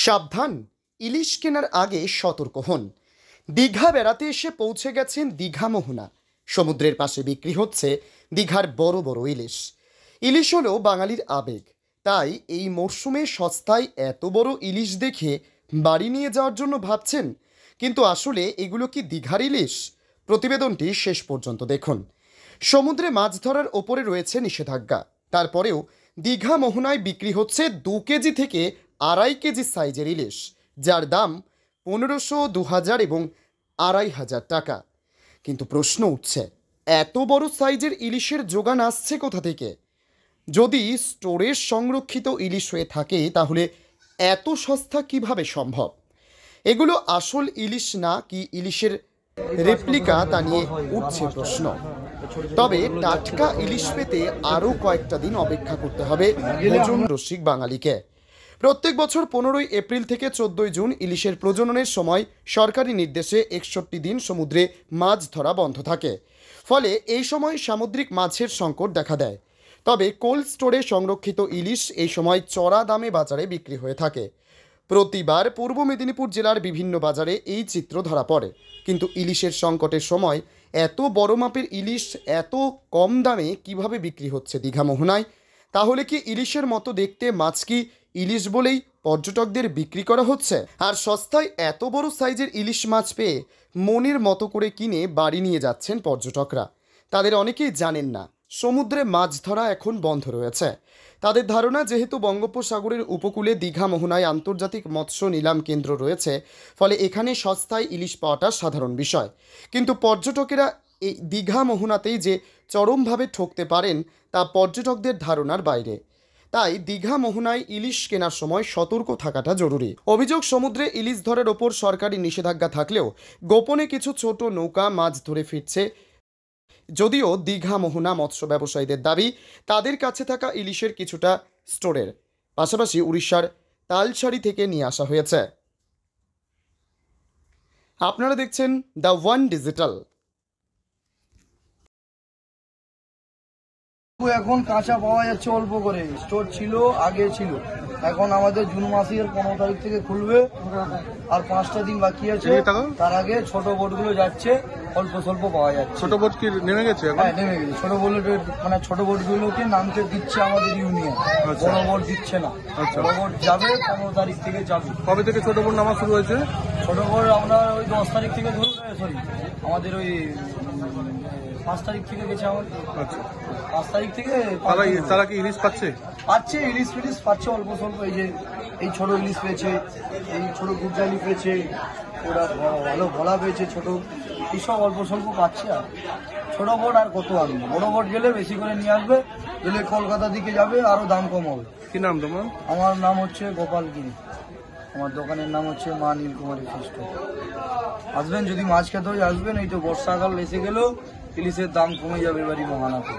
সাবধান, ইলিশ কেনার আগে সতর্ক হন। দীঘা বেড়াতে এসে পৌঁছে গেছেন দীঘা মোহনা। সমুদ্রের পাশে বিক্রি হচ্ছে দীঘার বড় বড় ইলিশ। ইলিশ হলো বাঙালির আবেগ, তাই এই মরশুমে সস্তায় এত বড় ইলিশ দেখে বাড়ি নিয়ে যাওয়ার জন্য ভাবছেন, কিন্তু আসলে এগুলো কি দীঘার ইলিশ? প্রতিবেদনটি শেষ পর্যন্ত দেখুন। সমুদ্রে মাছ ধরার ওপরে রয়েছে নিষেধাজ্ঞা, তারপরেও দীঘা মোহনায় বিক্রি হচ্ছে 2 কেজি থেকে 2.5 কেজি সাইজের ইলিশ, যার দাম 1500, 2000 এবং 2500 টাকা। কিন্তু প্রশ্ন উঠছে, এত বড় সাইজের ইলিশের যোগান আসছে কোথা থেকে? যদি স্টোরেজ সংরক্ষিত ইলিশ হয়ে থাকে, তাহলে এত সস্তা কিভাবে সম্ভব? এগুলো আসল ইলিশ না কি ইলিশের রেপ্লিকা, তা নিয়ে উঠছে প্রশ্ন। তবে টাটকা ইলিশ পেতে আরও কয়েকটা দিন অপেক্ষা করতে হবে ভোজন রসিক বাঙালিকে। প্রত্যেক বছর 15ই এপ্রিল থেকে 14ই জুন ইলিশের প্রজননের সময় সরকারি নির্দেশে 61 দিন সমুদ্রে মাছ ধরা বন্ধ থাকে। ফলে এই সময় সামুদ্রিক মাছের সংকট দেখা দেয়। তবে কোল্ড স্টোরে সংরক্ষিত ইলিশ এই সময় চড়া দামে বাজারে বিক্রি হয়ে থাকে। প্রতিবার পূর্ব মেদিনীপুর জেলার বিভিন্ন বাজারে এই চিত্র ধরা পড়ে। কিন্তু ইলিশের সংকটের সময় এত বড় মাপের ইলিশ এত কম দামে কিভাবে বিক্রি হচ্ছে দীঘা মোহনায়? তাহলে কি ইলিশের মতো দেখতে মাছ কি ইলিশ বলেই পর্যটকদের বিক্রি করা হচ্ছে? আর সস্তায় এত বড় সাইজের ইলিশ মাছ পেয়ে মনের মতো করে কিনে বাড়ি নিয়ে যাচ্ছেন পর্যটকরা। তাদের অনেকেই জানেন না সমুদ্রে মাছ ধরা এখন বন্ধ রয়েছে। তাদের ধারণা, যেহেতু বঙ্গোপসাগরের উপকূলে দীঘা মোহনায় আন্তর্জাতিক মৎস্য নিলাম কেন্দ্র রয়েছে, ফলে এখানে সস্তায় ইলিশ পাওয়াটা সাধারণ বিষয়। কিন্তু পর্যটকেরা এই দীঘা মোহনাতেই যে চরমভাবে ঠকতে পারেন, তা পর্যটকদের ধারণার বাইরে। তাই দীঘা মোহনায় ইলিশ কেনার সময় সতর্ক থাকাটা জরুরি। অভিযোগ, সমুদ্রে ইলিশ ধরার ওপর সরকারি নিষেধাজ্ঞা থাকলেও গোপনে কিছু ছোট নৌকা মাছ ধরে ফিরছে। যদিও দীঘা মোহনা মৎস্য ব্যবসায়ীদের দাবি, তাদের কাছে থাকা ইলিশের কিছুটা স্টোরের পাশাপাশি উড়িষ্যার তালসারি থেকে নিয়ে আসা হয়েছে। আপনারা দেখছেন দ্য ওয়ান ডিজিটাল। এখন কাঁচা পাওয়া যাচ্ছে অল্প করে, স্টোর ছিল আগে ছিল, এখন আমাদের জুন মাসের 15 তারিখ থেকে খুলবে, আর 5টা দিন বাকি আছে। তার আগে ছোট বোটগুলো যাচ্ছে, অল্প স্বল্প পাওয়া যাচ্ছে। ছোট বোট কি নেমে গেছে? হ্যাঁ, নেমে গেছে। ছোট বোট মানে ছোট বোটগুলোকে নামতে দিচ্ছে আমাদের ইউনিয়ন, বড় বোট দিচ্ছে না। বড় বোট যাবে 15 তারিখ থেকে যাবে। কবে থেকে ছোট বোট নামা শুরু হয়েছে? ছোট বোট আমরা ওই 10 তারিখ থেকে ধরুন, সরি আমাদের ওই 5 তারিখ থেকে গেছে আমাদের। আচ্ছা, 5 তারিখ থেকে। তারা কি ইলিশ পাচ্ছে? ইলিশ ফিলিশ পাচ্ছে অল্প স্বল্প। এই যে এই ছোট ইলিশ পেয়েছে, এই ছোট গুজালি পেয়েছে, ওরা ভালো ভোলা পেয়েছে, ছোট এইসব অল্প স্বল্প পাচ্ছে। আর ছোট বোট আর কত আনবে? বড় বোট গেলে বেশি করে নিয়ে আসবে, গেলে কলকাতা দিকে যাবে, আরো দাম কম হবে। কি নাম তোমার? আমার নাম হচ্ছে গোপাল গিরি। আমার দোকানের নাম হচ্ছে মা নীলকুমারী ফিস্ট। আসবেন, যদি মাছ খেতে হয় আসবেন। এই তো বর্ষাকাল এসে গেলেও ইলিশের দাম কমে যাবে এবারই মোহনাতে।